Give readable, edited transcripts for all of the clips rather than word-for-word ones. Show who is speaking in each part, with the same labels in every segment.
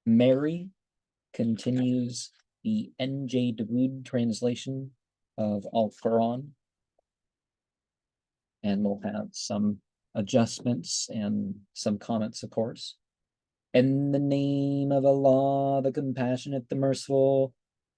Speaker 1: Mary continues the N.J. Dawood translation of Al-Quran, and we'll have some adjustments and some comments, of course. In the name of Allah, the Compassionate, the Merciful.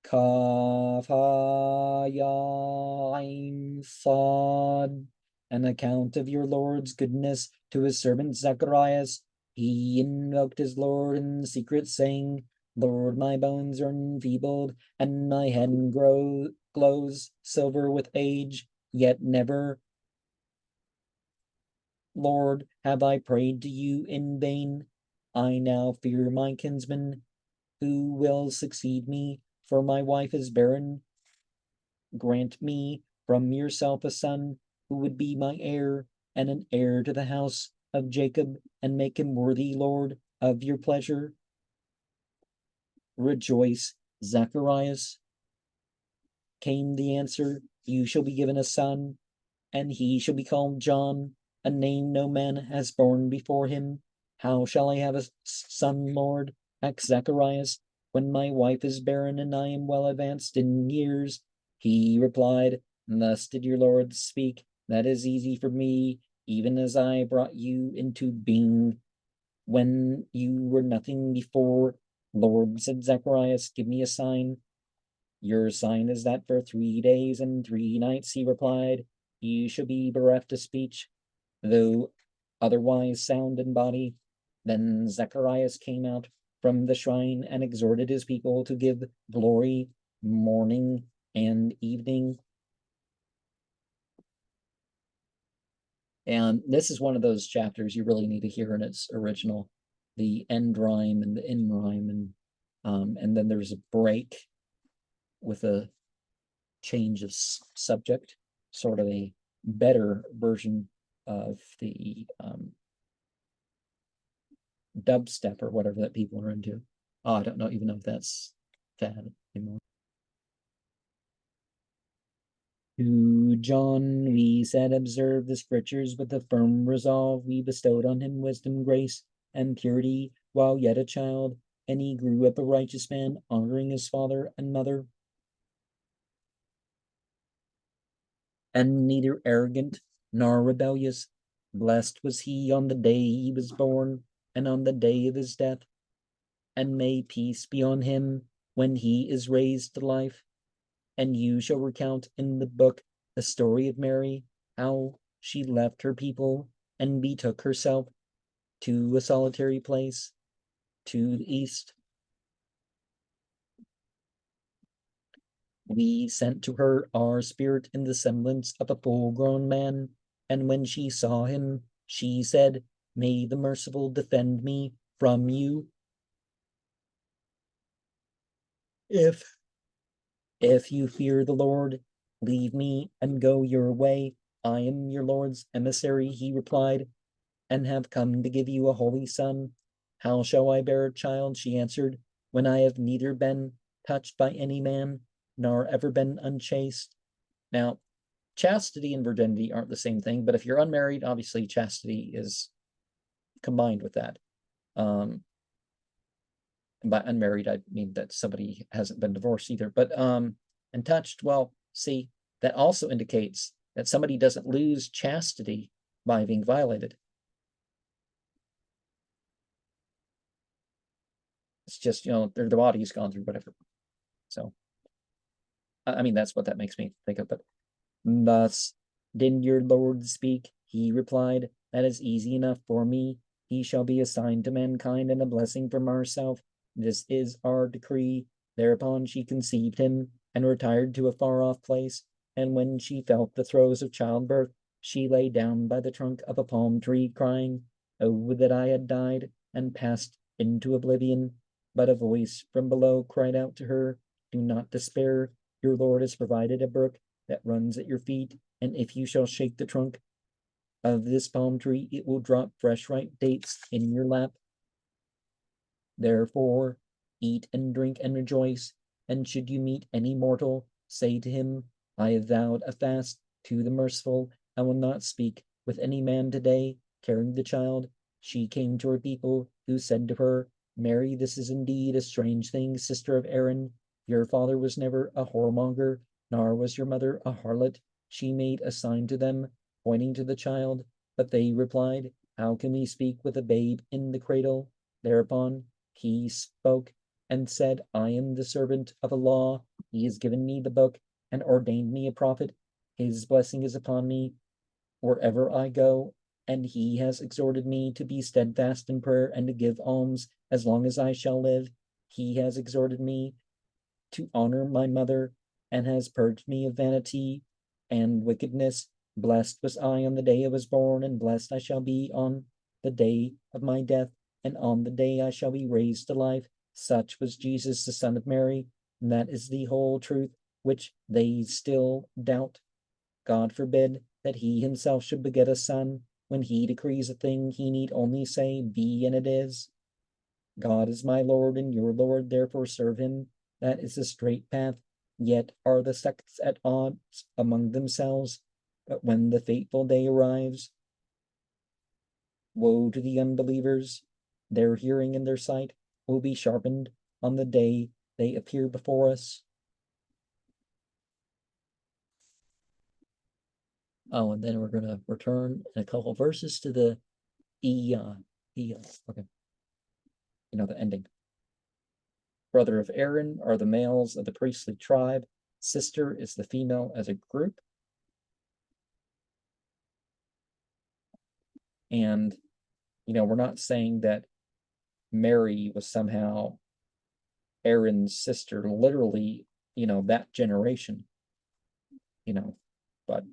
Speaker 1: Kaf Ha Ya Ain Sad. An account of your Lord's goodness to his servant Zacharias. He invoked his Lord in secret, saying, Lord, my bones are enfeebled, and my head glows silver with age, yet never, Lord, have I prayed to you in vain. I now fear my kinsman, who will succeed me, for my wife is barren. Grant me from yourself a son, who would be my heir, and an heir to the house of Jacob, and make him worthy, Lord, of your pleasure. Rejoice, Zacharias. Came the answer, you shall be given a son, and he shall be called John, a name no man has borne before him. How shall I have a son, Lord? Asked Zacharias, when my wife is barren and I am well advanced in years. He replied, Thus did your Lord speak, that is easy for me, even as I brought you into being when you were nothing before. Lord, said Zacharias, give me a sign. Your sign is that for 3 days and 3 nights, he replied, you shall be bereft of speech, though otherwise sound in body. Then Zacharias came out from the shrine and exhorted his people to give glory morning and evening. And this is one of those chapters you really need to hear in its original, the end rhyme and the in rhyme, and then there's a break with a change of subject, sort of a better version of the dubstep or whatever that people are into. Oh, I don't know even know if that's fad anymore. To John we said, observe the scriptures with a firm resolve. We bestowed on him wisdom, grace, and purity while yet a child, and he grew up a righteous man, honoring his father and mother. And neither arrogant nor rebellious. Blessed was he on the day he was born, and on the day of his death. And may peace be on him when he is raised to life. And you shall recount in the book the story of Mary, how she left her people and betook herself to a solitary place to the east. We sent to her our spirit in the semblance of a full-grown man, and when she saw him, she said, May the merciful defend me from you. If you fear the Lord, leave me and go your way. I am your Lord's emissary, he replied, and have come to give you a holy son. How shall I bear a child, she answered, when I have neither been touched by any man, nor ever been unchaste? Now, chastity and virginity aren't the same thing, but if you're unmarried, obviously chastity is combined with that. By unmarried, I mean that somebody hasn't been divorced either. But and touched, well, see, that also indicates that somebody doesn't lose chastity by being violated. It's just, their body's gone through whatever. So, I mean, that's what that makes me think of. But thus did your Lord speak, he replied, that is easy enough for me. He shall be a sign to mankind and a blessing from ourself. This is our decree. Thereupon she conceived him and retired to a far-off place. And when she felt the throes of childbirth, she lay down by the trunk of a palm tree, crying, Oh, that I had died and passed into oblivion. But a voice from below cried out to her, Do not despair. Your Lord has provided a brook that runs at your feet, and if you shall shake the trunk of this palm tree, it will drop fresh ripe dates in your lap. Therefore, eat and drink and rejoice, and should you meet any mortal, say to him, I have vowed a fast to the merciful. I will not speak with any man today. Carrying the child, she came to her people, who said to her, Mary, this is indeed a strange thing, sister of Aaron. Your father was never a whoremonger, nor was your mother a harlot. She made a sign to them, pointing to the child, but they replied, how can we speak with a babe in the cradle? Thereupon he spoke and said, I am the servant of Allah. He has given me the book and ordained me a prophet. His blessing is upon me wherever I go, and he has exhorted me to be steadfast in prayer and to give alms as long as I shall live. He has exhorted me to honor my mother and has purged me of vanity and wickedness. Blessed was I on the day I was born, and blessed I shall be on the day of my death, and on the day I shall be raised to life. Such was Jesus, the Son of Mary, and that is the whole truth which they still doubt. God forbid that he himself should beget a son. When he decrees a thing, he need only say, be, and it is. God is my Lord and your Lord, therefore serve him. That is the straight path. Yet are the sects at odds among themselves. But when the fateful day arrives, woe to the unbelievers. Their hearing and their sight will be sharpened on the day they appear before us. Oh, and then we're going to return in a couple of verses to the okay, the ending. Brother of Aaron are the males of the priestly tribe. Sister is the female as a group. And, we're not saying that Mary was somehow Aaron's sister, literally, that generation, but,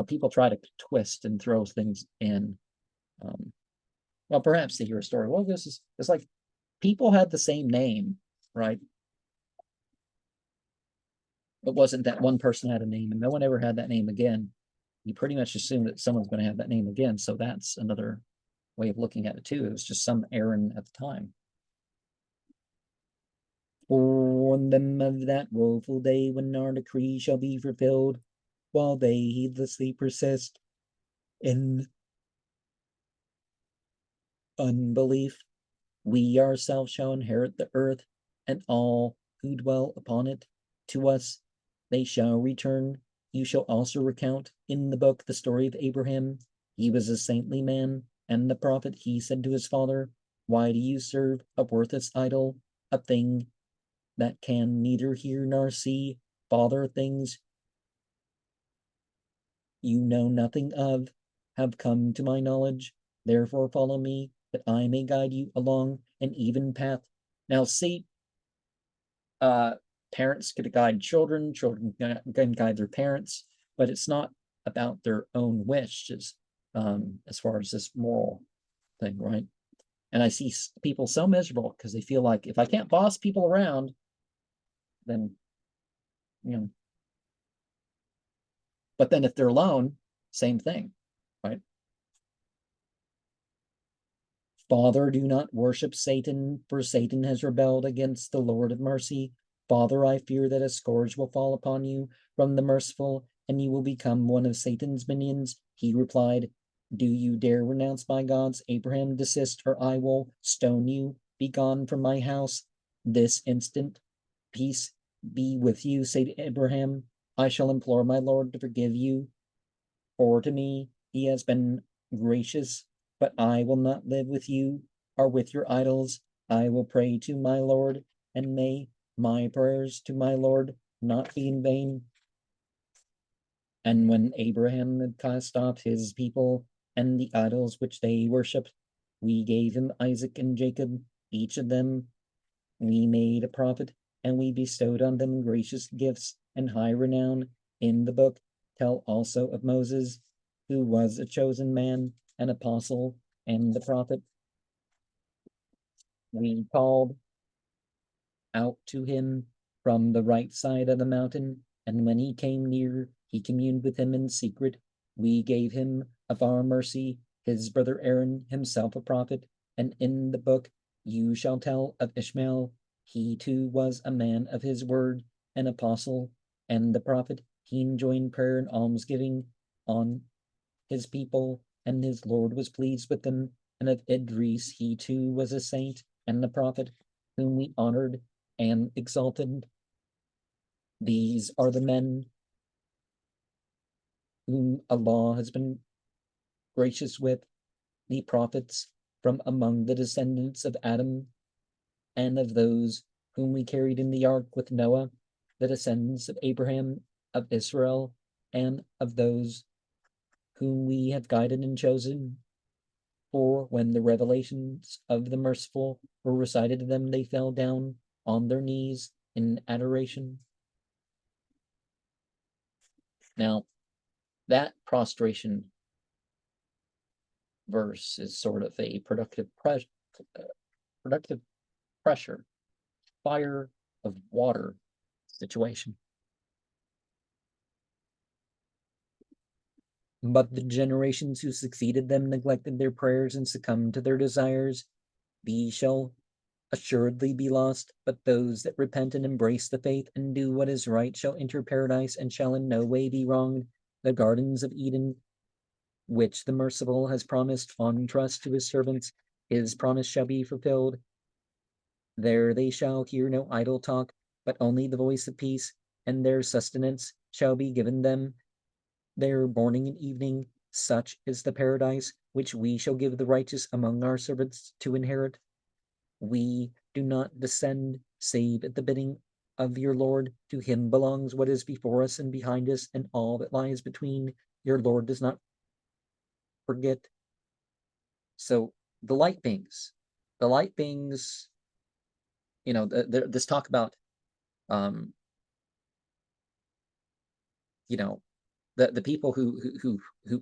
Speaker 1: people try to twist and throw things in. Well, perhaps to hear a story. Well, it's like people had the same name, right? It wasn't that one person had a name and no one ever had that name again. You pretty much assume that someone's going to have that name again. So that's another way of looking at it too. It was just some Aaron at the time. Warn them of that woeful day when our decree shall be fulfilled, while they heedlessly persist in unbelief. We ourselves shall inherit the earth, and all who dwell upon it. To us they shall return. You shall also recount in the book the story of Abraham. He was a saintly man, and the prophet. He said to his father, why do you serve a worthless idol, a thing that can neither hear nor see? Father, things you know nothing of have come to my knowledge. Therefore follow me, that I may guide you along an even path. Now see, parents could guide children, children can guide their parents, but it's not about their own wishes as far as this moral thing, right? And I see people so miserable because they feel like if I can't boss people around, then, but then if they're alone, same thing, right? Father, do not worship Satan, for Satan has rebelled against the Lord of mercy. Father, I fear that a scourge will fall upon you from the merciful, and you will become one of Satan's minions. He replied, do you dare renounce my gods? Abraham, desist, or I will stone you. Be gone from my house this instant. Peace be with you, said Abraham. I shall implore my Lord to forgive you, for to me he has been gracious, but I will not live with you or with your idols. I will pray to my Lord, and may my prayers to my Lord not be in vain. And when Abraham had cast off his people and the idols which they worshipped, we gave him Isaac and Jacob, each of them we made a prophet, and we bestowed on them gracious gifts and high renown. In the book tell also of Moses, who was a chosen man, an apostle, and the prophet. We called out to him from the right side of the mountain, and when he came near, he communed with him in secret. We gave him of our mercy his brother Aaron, himself a prophet, and in the book you shall tell of Ishmael. He too was a man of his word, an apostle, and the prophet. He enjoined prayer and almsgiving on his people, and his Lord was pleased with them. And of Idris he too was a saint and the prophet, whom we honored and exalted. These are the men whom Allah has been gracious with, the prophets from among the descendants of Adam, and of those whom we carried in the ark with Noah, the descendants of Abraham, of Israel, and of those whom we have guided and chosen. For when the revelations of the merciful were recited to them, they fell down on their knees in adoration. Now, that prostration verse is sort of a productive pressure, fire of water situation. But the generations who succeeded them neglected their prayers and succumbed to their desires. These shall assuredly be lost, but those that repent and embrace the faith and do what is right shall enter paradise and shall in no way be wronged. The gardens of Eden, which the merciful has promised on trust to his servants, his promise shall be fulfilled. There they shall hear no idle talk, but only the voice of peace, and their sustenance shall be given them. Their morning and evening, such is the paradise which we shall give the righteous among our servants to inherit. We do not descend save at the bidding of your Lord. To him belongs what is before us and behind us, and all that lies between. Your Lord does not forget. So the light beings, this talk about, the people who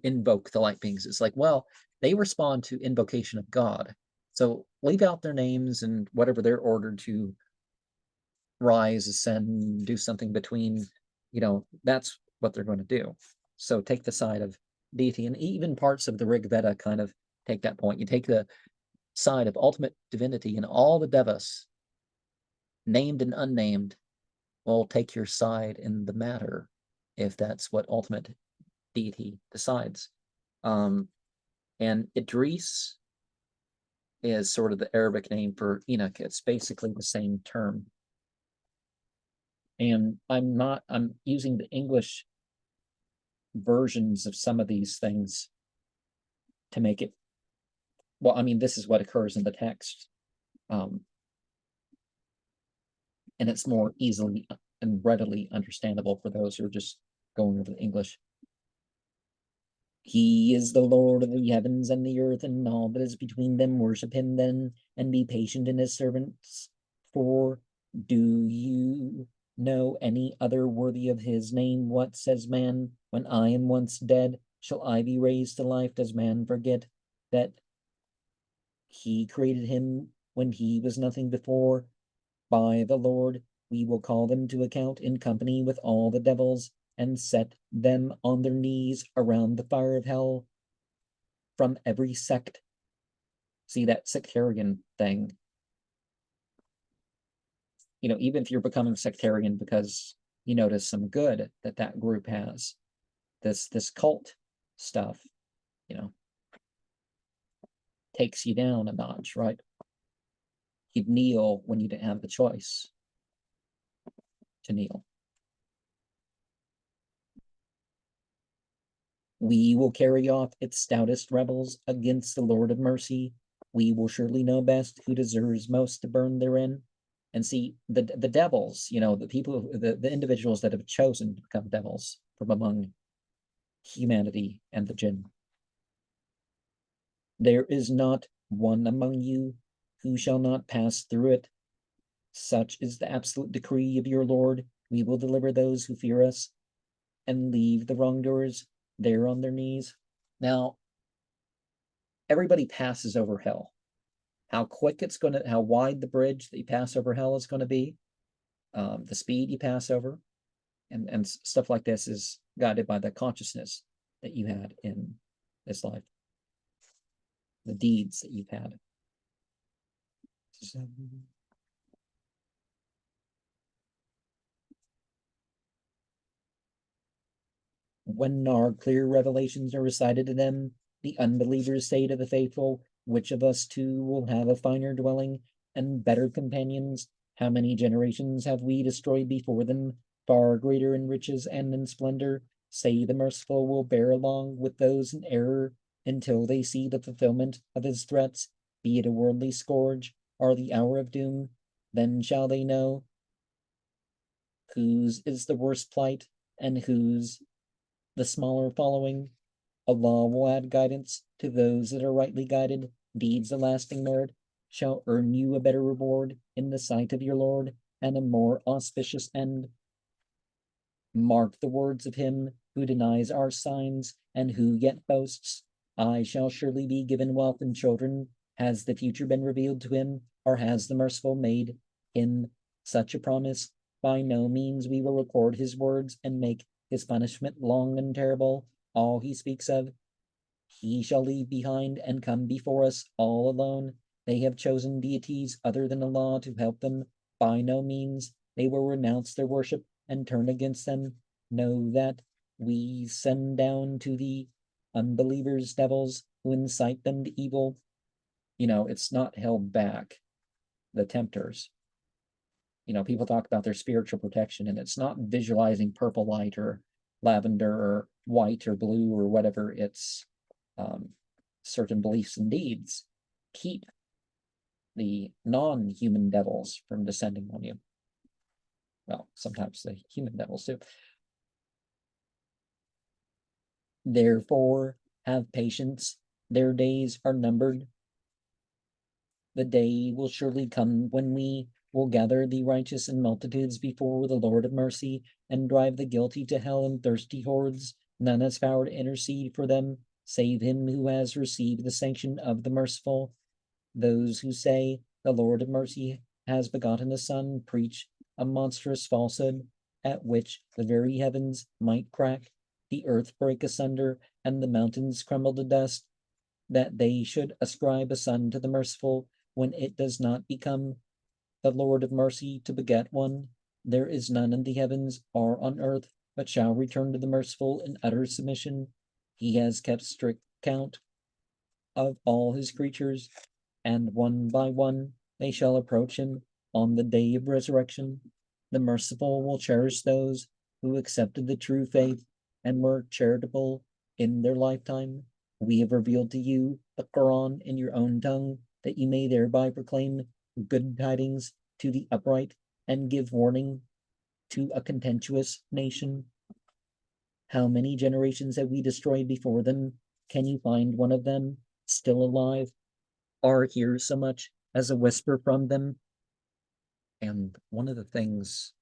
Speaker 1: invoke the light beings, is like, well, they respond to invocation of God. So leave out their names and whatever they're ordered to rise, ascend, do something between, that's what they're going to do. So take the side of deity, and even parts of the Rig Veda kind of take that point. You take the side of ultimate divinity, and all the devas, named and unnamed, will take your side in the matter, if that's what ultimate deity decides. And Idris is sort of the Arabic name for Enoch. It's basically the same term. And I'm using the English versions of some of these things to make it, well, I mean, this is what occurs in the text. And it's more easily and readily understandable for those who are just going over the English. He is the Lord of the heavens and the earth, and all that is between them. Worship him then, and be patient in his servants. For do you know any other worthy of his name? What says man? When I am once dead, shall I be raised to life? Does man forget that he created him when he was nothing before? By the Lord, we will call them to account in company with all the devils, and set them on their knees around the fire of hell. From every sect. See that sectarian thing? Even if you're becoming sectarian because you notice some good that group has, this cult stuff, takes you down a notch, right? You'd kneel when you didn't have the choice to kneel. We will carry off its stoutest rebels against the Lord of mercy. We will surely know best who deserves most to burn therein. And see, the devils, the people, the individuals that have chosen to become devils from among humanity and the jinn. There is not one among you who shall not pass through it. Such is the absolute decree of your Lord. We will deliver those who fear us and leave the wrongdoers there on their knees. Now, everybody passes over hell. How wide the bridge that you pass over hell is going to be, the speed you pass over, and stuff like this is guided by the consciousness that you had in this life, the deeds that you've had. When our clear revelations are recited to them, the unbelievers say to the faithful, which of us two will have a finer dwelling? and better companions. How many generations have we destroyed before them, far greater in riches and in splendor? Say the merciful will bear along with those in error until they see the fulfillment of his threats, be it a worldly scourge or the hour of doom. Then shall they know whose is the worst plight and whose the smaller following. Allah will add guidance to those that are rightly guided. Deeds of lasting merit shall earn you a better reward in the sight of your Lord and a more auspicious end. Mark the words of him who denies our signs and who yet boasts, I shall surely be given wealth and children. Has the future been revealed to him, or has the merciful made him such a promise? By no means we will record his words and make his punishment long and terrible. All he speaks of, he shall leave behind and come before us all alone. They have chosen deities other than Allah to help them. By no means they will renounce their worship and turn against them. Know that we send down to the unbelievers devils who incite them to evil. It's not held back, the tempters. People talk about their spiritual protection, and it's not visualizing purple light or lavender or white or blue or whatever. It's certain beliefs and deeds keep the non-human devils from descending on you. Well, sometimes the human devils too. Therefore, have patience. Their days are numbered. The day will surely come when we will gather the righteous in multitudes before the Lord of mercy and drive the guilty to hell in thirsty hordes. None has power to intercede for them, save him who has received the sanction of the merciful. Those who say the Lord of mercy has begotten a son preach a monstrous falsehood, at which the very heavens might crack, the earth break asunder, and the mountains crumble to dust, that they should ascribe a son to the merciful when it does not become the Lord of mercy to beget one. There is none in the heavens or on earth, but shall return to the merciful in utter submission. He has kept strict count of all his creatures, and one by one they shall approach him on the day of resurrection. The merciful will cherish those who accepted the true faith and were charitable in their lifetime. We have revealed to you the Koran in your own tongue, that you may thereby proclaim good tidings to the upright and give warning to a contentious nation. How many generations have we destroyed before them? Can you find one of them still alive, or hear so much as a whisper from them? And one of the things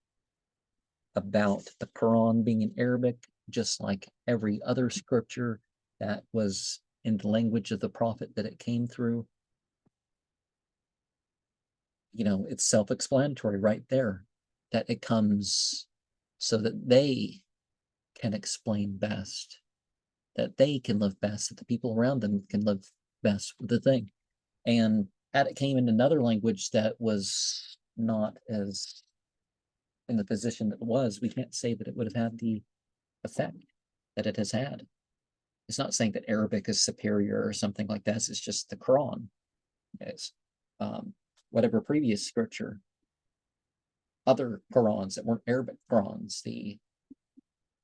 Speaker 1: about the Quran being in Arabic, just like every other scripture that was in the language of the prophet that it came through, it's self-explanatory right there, that it comes so that they can explain best, that they can live best, that the people around them can live best with the thing. And had it came in another language that was not as in the position that it was, we can't say that it would have had the effect that it has had. It's not saying that Arabic is superior or something like that. It's just the Quran is. Whatever previous scripture, other Qurans that weren't Arabic Qurans, the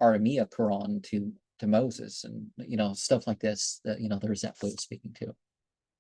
Speaker 1: Aramaic Quran to Moses, and stuff like this, that there's that way of speaking too.